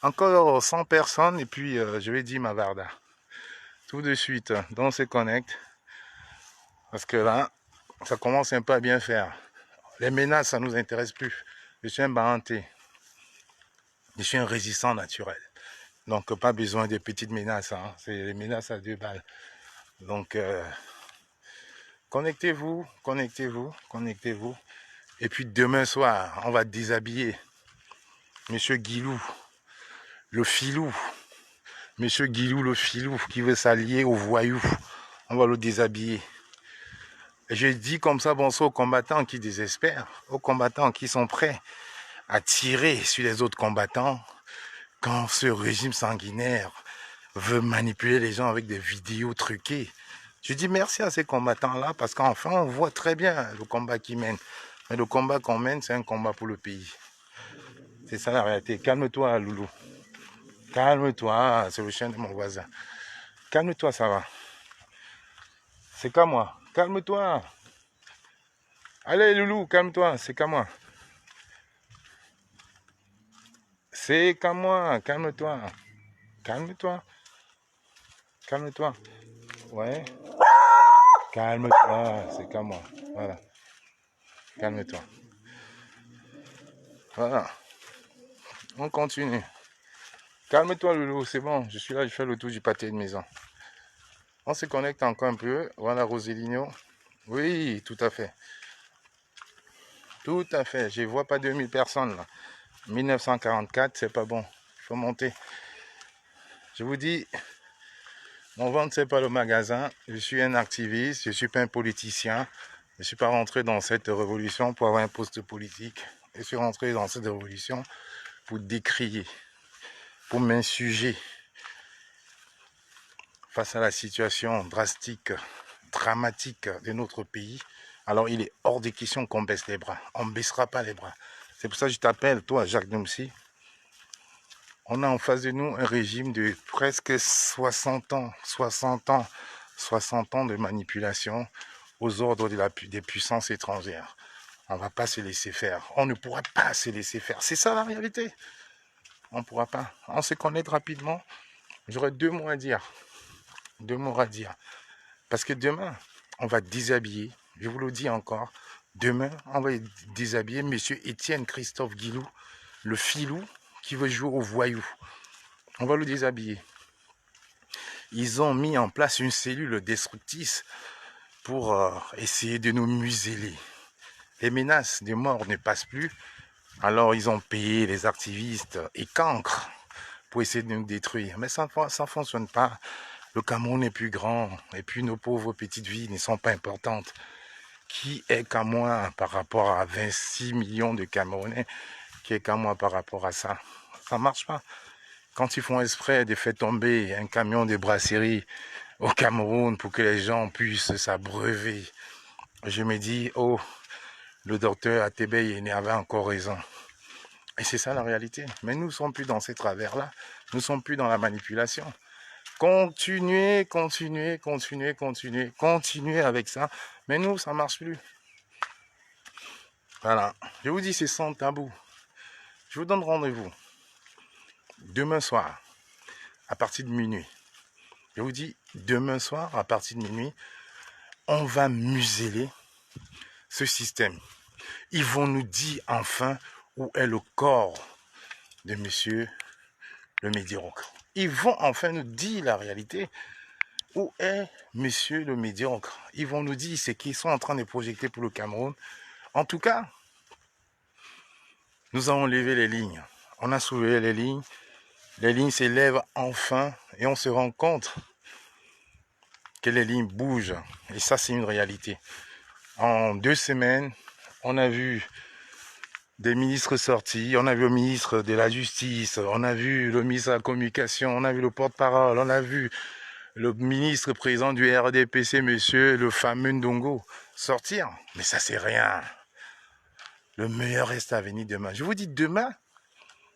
Encore 100 personnes et puis je vais dire ma Varda. Tout de suite, on se connecte. Parce que là, ça commence un peu à bien faire. Les menaces, ça ne nous intéresse plus. Je suis un Bahanté. Je suis un résistant naturel. Donc, pas besoin de petites menaces. Hein. C'est les menaces à 2 balles. Donc, connectez-vous, connectez-vous, connectez-vous. Et puis, demain soir, on va déshabiller Monsieur Guilou, le filou. Monsieur Guilou, le filou, qui veut s'allier aux voyous. On va le déshabiller. Et je dis comme ça, bonsoir aux combattants qui désespèrent, aux combattants qui sont prêts à tirer sur les autres combattants quand ce régime sanguinaire veut manipuler les gens avec des vidéos truquées. Je dis merci à ces combattants-là parce qu'enfin on voit très bien le combat qu'ils mènent. Mais le combat qu'on mène, c'est un combat pour le pays. C'est ça la réalité. Calme-toi, Loulou. Calme-toi, c'est le chien de mon voisin. Calme-toi, ça va. C'est qu'à moi. Calme-toi. Allez, Loulou, calme-toi, c'est qu'à moi. C'est qu'à moi, calme-toi. Calme-toi. Calme-toi. Ouais. Calme-toi, c'est qu'à moi. Voilà. Calme-toi. Voilà. On continue. Calme-toi, Loulou, c'est bon. Je suis là, je fais le tour du pâté de maison. On se connecte encore un peu. Voilà, Roséligno. Oui, tout à fait. Tout à fait. Je ne vois pas 2000 personnes là. 1944, c'est pas bon. Il faut monter. Je vous dis, mon ventre, c'est pas le magasin. Je suis un activiste, je ne suis pas un politicien. Je ne suis pas rentré dans cette révolution pour avoir un poste politique. Je suis rentré dans cette révolution pour décrier, pour m'insurger face à la situation drastique, dramatique de notre pays. Alors il est hors de question qu'on baisse les bras. On ne baissera pas les bras. C'est pour ça que je t'appelle, toi, Jacques Numsi. On a en face de nous un régime de presque 60 ans, 60 ans, 60 ans de manipulation aux ordres des puissances étrangères. On ne va pas se laisser faire. On ne pourra pas se laisser faire. C'est ça la réalité. On ne pourra pas. On se connaît rapidement. J'aurais 2 mots à dire. 2 mots à dire. Parce que demain, on va déshabiller. Je vous le dis encore. Demain, on va déshabiller M. Étienne Christophe Guilou, le filou qui veut jouer au voyou. On va le déshabiller. Ils ont mis en place une cellule destructrice pour essayer de nous museler. Les menaces de mort ne passent plus. Alors ils ont payé les activistes et cancres pour essayer de nous détruire. Mais ça ne fonctionne pas. Le Cameroun est plus grand et puis nos pauvres petites vies ne sont pas importantes. Qui est qu'à moi par rapport à 26 millions de Camerounais? Qui est qu'à moi par rapport à ça? Ça ne marche pas. Quand ils font exprès de faire tomber un camion de brasserie au Cameroun pour que les gens puissent s'abreuver, je me dis, oh, le docteur Atebeye avait encore raison. Et c'est ça la réalité. Mais nous ne sommes plus dans ces travers-là. Nous ne sommes plus dans la manipulation. Continuez, continuez, continuez, continuez, continuez avec ça. Mais nous, ça ne marche plus. Voilà. Je vous dis, c'est sans tabou. Je vous donne rendez-vous demain soir, à partir de minuit. Je vous dis, demain soir, à partir de minuit, on va museler ce système. Ils vont nous dire enfin où est le corps de monsieur le médiocre. Ils vont enfin nous dire la réalité. Où est monsieur le médiocre? Ils vont nous dire ce qu'ils sont en train de projeter pour le Cameroun. En tout cas, nous avons levé les lignes. On a soulevé les lignes. Les lignes s'élèvent enfin et on se rend compte que les lignes bougent. Et ça, c'est une réalité. En 2 semaines, on a vu des ministres sortis, on a vu le ministre de la Justice, on a vu le ministre de la Communication, on a vu le porte-parole, on a vu le ministre président du RDPC, monsieur le fameux Ndongo, sortir. Mais ça, c'est rien. Le meilleur reste à venir demain. Je vous dis demain.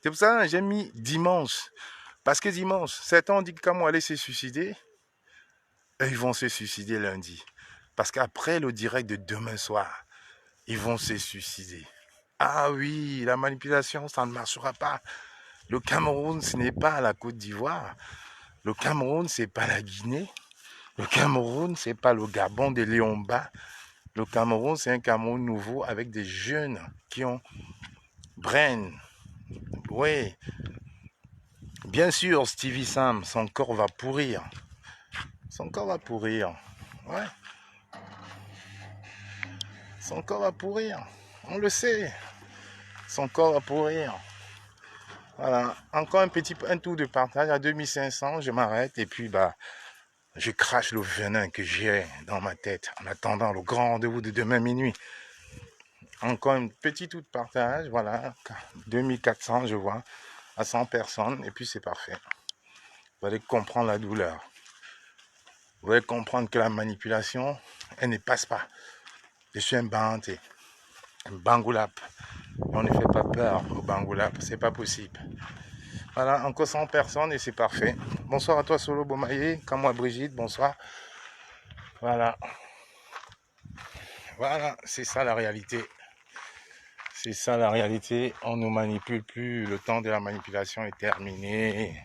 C'est pour ça que j'ai mis dimanche. Parce que dimanche, certains ont dit que Kamou allait se suicider. Eux, ils vont se suicider lundi. Parce qu'après le direct de demain soir, ils vont se suicider. Ah oui, la manipulation, ça ne marchera pas. Le Cameroun, ce n'est pas la Côte d'Ivoire. Le Cameroun, c'est pas la Guinée. Le Cameroun, c'est pas le Gabon des Léon-Bas. Le Cameroun, c'est un Cameroun nouveau avec des jeunes qui ont brain. Oui, bien sûr, Stevie Sam, son corps va pourrir. Son corps va pourrir. Ouais, son corps va pourrir. On le sait. Son corps va pourrir. Voilà. Encore un tour de partage à 2500. Je m'arrête et puis je crache le venin que j'ai dans ma tête en attendant le grand rendez-vous de demain minuit. Encore un petit tour de partage. Voilà. 2400, je vois, à 100 personnes. Et puis c'est parfait. Vous allez comprendre la douleur. Vous allez comprendre que la manipulation, elle ne passe pas. Je suis un banté, un bangoulap. On ne fait pas peur au bangoulap, c'est pas possible. Voilà, encore 100 personnes et c'est parfait. Bonsoir à toi Solo Bomaye, comme moi Brigitte, bonsoir. Voilà, voilà, c'est ça la réalité. C'est ça la réalité, on ne manipule plus, le temps de la manipulation est terminé.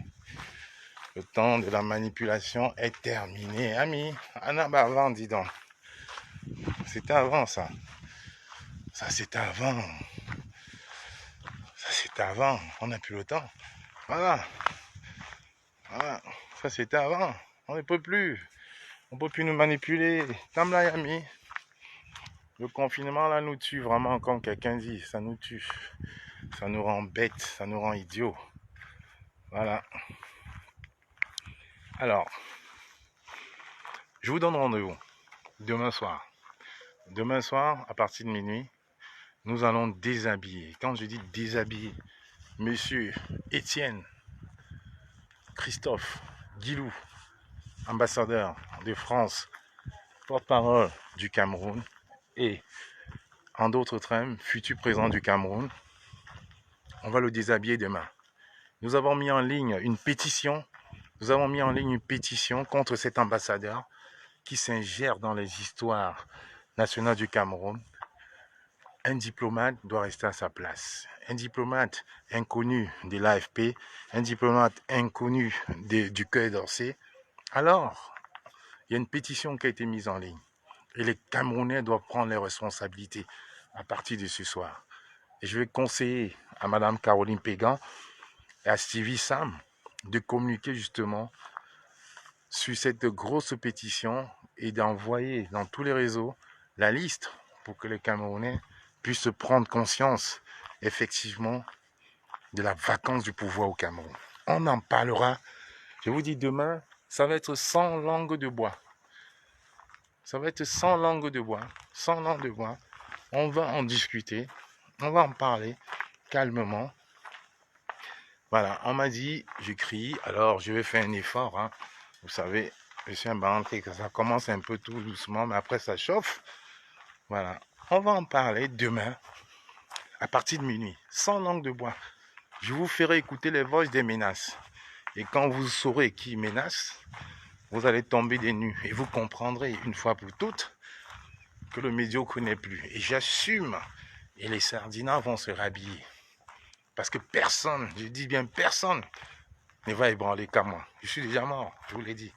Le temps de la manipulation est terminé, ami. Ah bah avant, dis donc. C'était avant ça. Ça c'était avant. Ça c'était avant, on n'a plus le temps. Voilà. Voilà. Ça c'était avant. On ne peut plus. On ne peut plus nous manipuler. Comme là, ami. Le confinement là nous tue vraiment, comme quelqu'un dit. Ça nous tue. Ça nous rend bêtes. Ça nous rend idiots. Voilà. Alors, je vous donne rendez-vous demain soir. Demain soir, à partir de minuit, nous allons déshabiller. Quand je dis déshabiller, monsieur Étienne, Christophe, Guilou, ambassadeur de France, porte-parole du Cameroun et en d'autres termes, futur président du Cameroun, on va le déshabiller demain. Nous avons mis en ligne une pétition. Nous avons mis en ligne une pétition contre cet ambassadeur qui s'ingère dans les histoires nationales du Cameroun. Un diplomate doit rester à sa place. Un diplomate inconnu de l'AFP, un diplomate inconnu du Quai d'Orsay. Alors, il y a une pétition qui a été mise en ligne. Et les Camerounais doivent prendre les responsabilités à partir de ce soir. Et je vais conseiller à Madame Caroline Pégan et à Stevie Sam de communiquer justement sur cette grosse pétition et d'envoyer dans tous les réseaux la liste pour que les Camerounais puissent prendre conscience effectivement de la vacance du pouvoir au Cameroun. On en parlera. Je vous dis demain, ça va être sans langue de bois. Ça va être sans langue de bois. Sans langue de bois. On va en discuter. On va en parler calmement. Voilà, on m'a dit, je crie, alors je vais faire un effort. Hein. Vous savez, je suis un banquier, ça commence un peu tout doucement, mais après ça chauffe. Voilà, on va en parler demain, à partir de minuit, sans langue de bois. Je vous ferai écouter les voix des menaces. Et quand vous saurez qui menace, vous allez tomber des nues. Et vous comprendrez une fois pour toutes que le médiocre n'est plus. Et j'assume, et les sardinats vont se rhabiller. Parce que personne, je dis bien personne, ne va ébranler qu'à moi. Je suis déjà mort, je vous l'ai dit.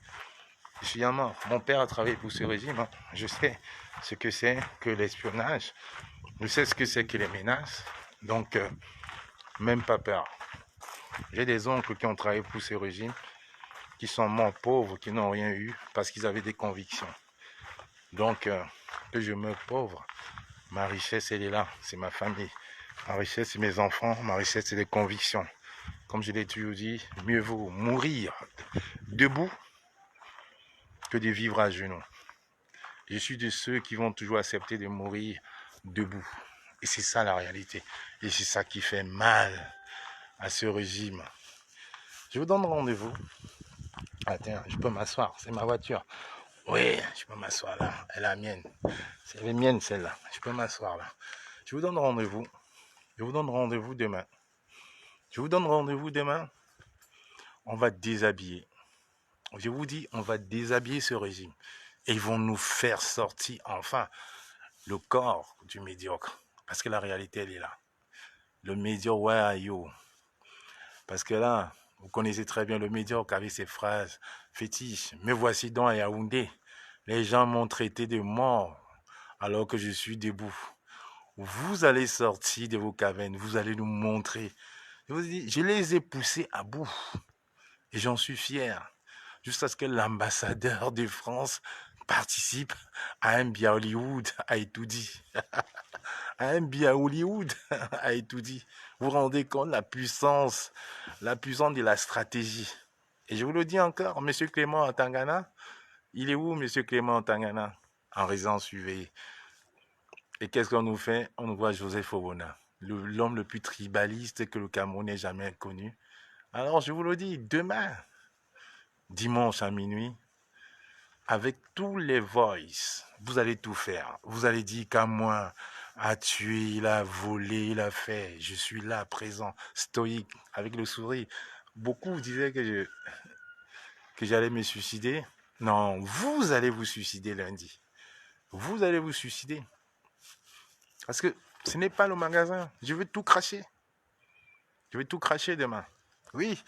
Je suis déjà mort. Mon père a travaillé pour ce régime. Hein. Je sais ce que c'est que l'espionnage. Je sais ce que c'est que les menaces. Donc, même pas peur. J'ai des oncles qui ont travaillé pour ce régime, qui sont morts pauvres, qui n'ont rien eu, parce qu'ils avaient des convictions. Donc, que je meurs pauvre, ma richesse, elle est là. C'est ma famille. Ma richesse, c'est mes enfants. Ma richesse, c'est des convictions. Comme je l'ai toujours dit, mieux vaut mourir debout que de vivre à genoux. Je suis de ceux qui vont toujours accepter de mourir debout. Et c'est ça la réalité. Et c'est ça qui fait mal à ce régime. Je vous donne rendez-vous. Attends, je peux m'asseoir, c'est ma voiture. Oui, je peux m'asseoir là, elle est la mienne. C'est la mienne celle-là, je peux m'asseoir là. Je vous donne rendez-vous. Je vous donne rendez-vous demain. Je vous donne rendez-vous demain. On va déshabiller. Je vous dis, on va déshabiller ce régime. Et ils vont nous faire sortir enfin le corps du médiocre. Parce que la réalité, elle est là. Le médiocre, where are you? Parce que là, vous connaissez très bien le médiocre avec ses phrases fétiches. Me voici donc à Yaoundé. Les gens m'ont traité de mort alors que je suis debout. Vous allez sortir de vos cavernes, vous allez nous montrer. Je vous dis, je les ai poussés à bout et j'en suis fier. Jusqu'à ce que l'ambassadeur de France participe à un Bia Hollywood à Etoudi. À un Bia Hollywood à Etoudi. Vous vous rendez compte la puissance de la stratégie. Et je vous le dis encore, M. Clément Otangana, il est où M. Clément Otangana? En résidence surveillée. Et qu'est-ce qu'on nous fait? On nous voit Joseph Obona, l'homme le plus tribaliste que le Cameroun ait jamais connu. Alors je vous le dis, demain, dimanche à minuit, avec tous les voices, vous allez tout faire. Vous allez dire qu'à moi, a tué, il a volé, il a fait. Je suis là, présent, stoïque, avec le sourire. Beaucoup disaient que j'allais me suicider. Non, vous allez vous suicider lundi. Vous allez vous suicider. Parce que ce n'est pas le magasin. Je vais tout cracher. Je vais tout cracher demain. Oui.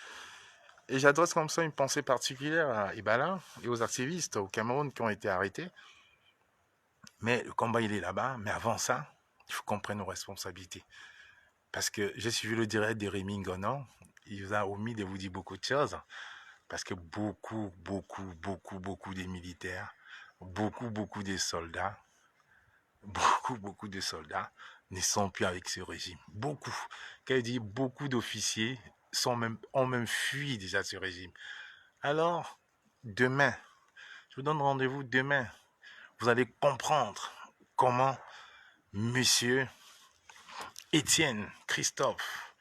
Et j'adresse comme ça une pensée particulière à Ibala et aux activistes au Cameroun qui ont été arrêtés. Mais le combat, il est là-bas. Mais avant ça, il faut qu'on prenne nos responsabilités. Parce que j'ai suivi le direct de Rémi Ngonan. Il vous a omis de vous dire beaucoup de choses. Parce que beaucoup des militaires, beaucoup des soldats, beaucoup de soldats ne sont plus avec ce régime. Beaucoup. Quand il dit beaucoup d'officiers ont même fui déjà ce régime. Alors, demain, je vous donne rendez-vous demain. Vous allez comprendre comment Monsieur Étienne Christophe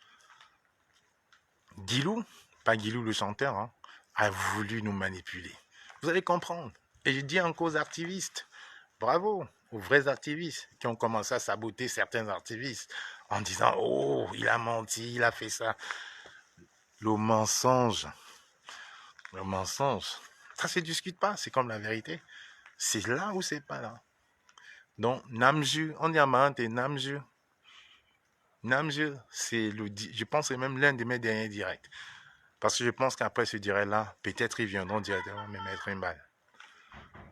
Guilou, pas Guilou le chanteur, hein, a voulu nous manipuler. Vous allez comprendre. Et je dis encore aux activistes, bravo aux vrais activistes qui ont commencé à saboter certains activistes en disant « Oh, il a menti, il a fait ça ». Le mensonge, ça se discute pas, c'est comme la vérité. C'est là ou c'est pas là. Donc, Namju, on dit à Mahante Namju. Namju, je pense que c'est même l'un de mes derniers directs. Parce que je pense qu'après ce direct-là, peut-être ils viendront directement me mettre une balle.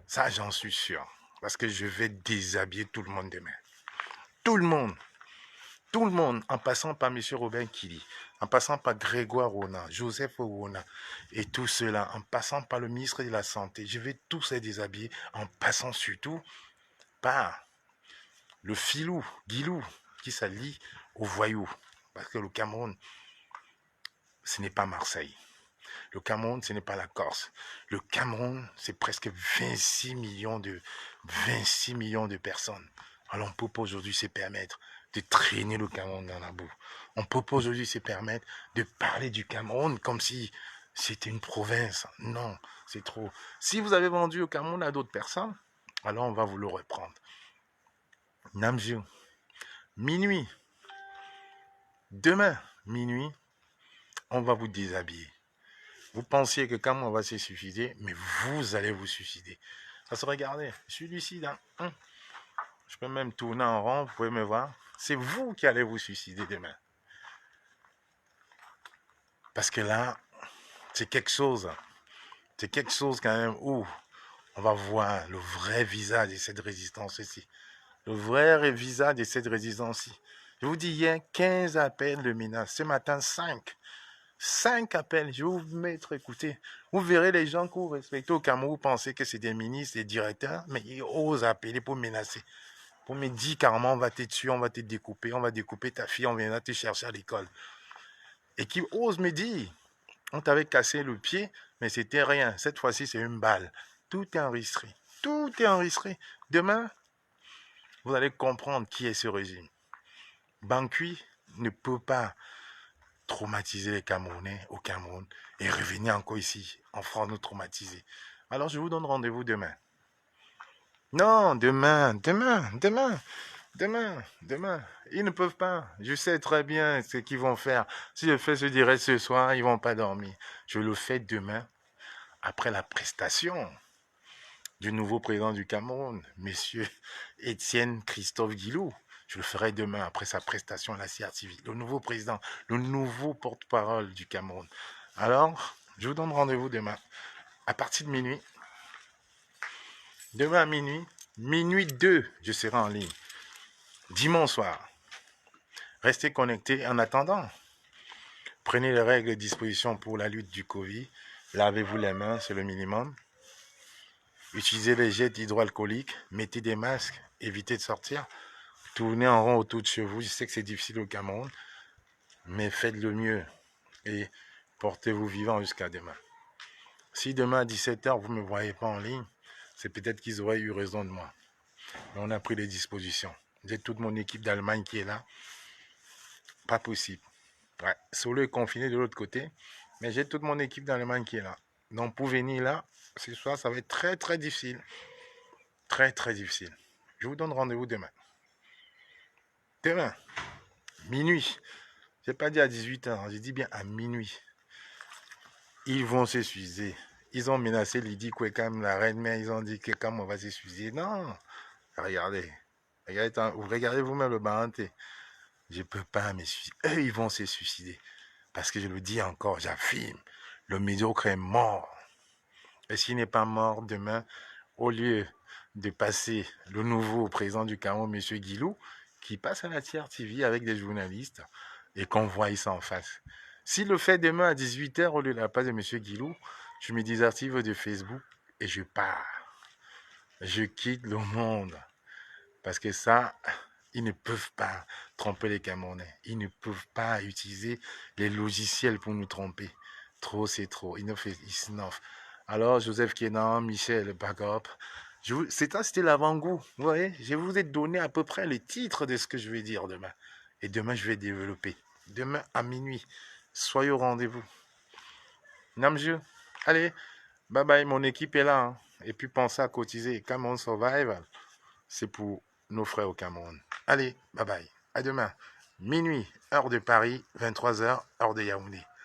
Ça, j'en suis sûr. Parce que je vais déshabiller tout le monde demain. Tout le monde. Tout le monde, en passant par M. Robin Kili, en passant par Grégoire Rona, Joseph Owona et tout cela, en passant par le ministre de la Santé. Je vais tous les déshabiller, en passant surtout par le filou, Guilou, qui s'allie aux voyous. Parce que le Cameroun, ce n'est pas Marseille. Le Cameroun, ce n'est pas la Corse. Le Cameroun, c'est presque 26 millions de personnes. Alors on ne peut pas aujourd'hui se permettre de traîner le Cameroun dans la boue. On ne peut pas aujourd'hui se permettre de parler du Cameroun comme si c'était une province. Non, c'est trop. Si vous avez vendu le Cameroun à d'autres personnes, alors on va vous le reprendre. Namju, minuit, demain, minuit, on va vous déshabiller. Vous pensiez que Cameroun va se suicider, mais vous allez vous suicider. Ça se regarder, je suis lucide. Hein? Je peux même tourner en rond, vous pouvez me voir. C'est vous qui allez vous suicider demain. Parce que là, c'est quelque chose quand même où on va voir le vrai visage de cette résistance-ci. Le vrai visage de cette résistance-ci. Je vous dis, il y a 15 appels de menaces. Ce matin, 5. 5 appels, je vais vous mettre, écoutez, vous verrez les gens que vous respectez au Cameroun, vous pensez que c'est des ministres, des directeurs, mais ils osent appeler pour menacer. Pour me dire carrément, on va te tuer, on va te découper, on va découper ta fille, on viendra te chercher à l'école. Et qui osent me dire, on t'avait cassé le pied, mais c'était rien. Cette fois-ci, c'est une balle. Tout est enregistré. Tout est enregistré. Demain, vous allez comprendre qui est ce régime. Bankui ne peut pas traumatiser les Camerounais au Cameroun et revenir encore ici, en France, nous traumatiser. Alors, je vous donne rendez-vous demain. Non, demain. Ils ne peuvent pas. Je sais très bien ce qu'ils vont faire. Si je fais ce direct ce soir, ils ne vont pas dormir. Je le fais demain, après la prestation du nouveau président du Cameroun, monsieur Étienne Christophe Guilou. Je le ferai demain après sa prestation à la CRTV. Le nouveau président, le nouveau porte-parole du Cameroun. Alors, je vous donne rendez-vous demain à partir de minuit. Demain à minuit 2, je serai en ligne. Dimanche soir. Restez connectés en attendant. Prenez les règles et dispositions pour la lutte du Covid. Lavez-vous les mains, c'est le minimum. Utilisez les jets hydroalcooliques. Mettez des masques. Évitez de sortir. Tournez en rond autour de chez vous. Je sais que c'est difficile au Cameroun. Mais faites le mieux. Et portez-vous vivant jusqu'à demain. Si demain à 17h, vous ne me voyez pas en ligne, c'est peut-être qu'ils auraient eu raison de moi. Mais on a pris les dispositions. J'ai toute mon équipe d'Allemagne qui est là. Pas possible. Ouais, Solo est confiné de l'autre côté. Mais j'ai toute mon équipe d'Allemagne qui est là. Donc pour venir là, ce soir, ça va être très très difficile. Très très difficile. Je vous donne rendez-vous demain. Demain, minuit. Je n'ai pas dit à 18h, j'ai dit bien à minuit. Ils vont se suicider. Ils ont menacé Lydie Kwekam, la reine mère, ils ont dit que Kwekam, on va se suicider. Non, regardez. Regardez vous-même le Baranté. Je ne peux pas me suicider. Eux, ils vont se suicider. Parce que je le dis encore, j'affirme, le médiocre est mort. Et s'il n'est pas mort demain, au lieu de passer le nouveau président du Cameroun, M. Guilou, qui passe à la TRTV avec des journalistes et qu'on voit ça en face. S'il le fait demain à 18h au lieu de la place de M. Guilou, je me désactive de Facebook et je pars. Je quitte le monde. Parce que ça, ils ne peuvent pas tromper les Camerounais. Ils ne peuvent pas utiliser les logiciels pour nous tromper. Trop, c'est trop. Ils s'innovent. Alors, Joseph Kenan, Michel Bagop, c'était l'avant-goût. Vous voyez, je vous ai donné à peu près le titre de ce que je vais dire demain. Et demain, je vais développer. Demain à minuit, soyez au rendez-vous. Namjeu, allez, bye bye, mon équipe est là. Hein. Et puis pensez à cotiser. Cameroun Survival, c'est pour nos frères au Cameroun. Allez, bye bye. À demain. Minuit, heure de Paris, 23h, heure de Yaoundé.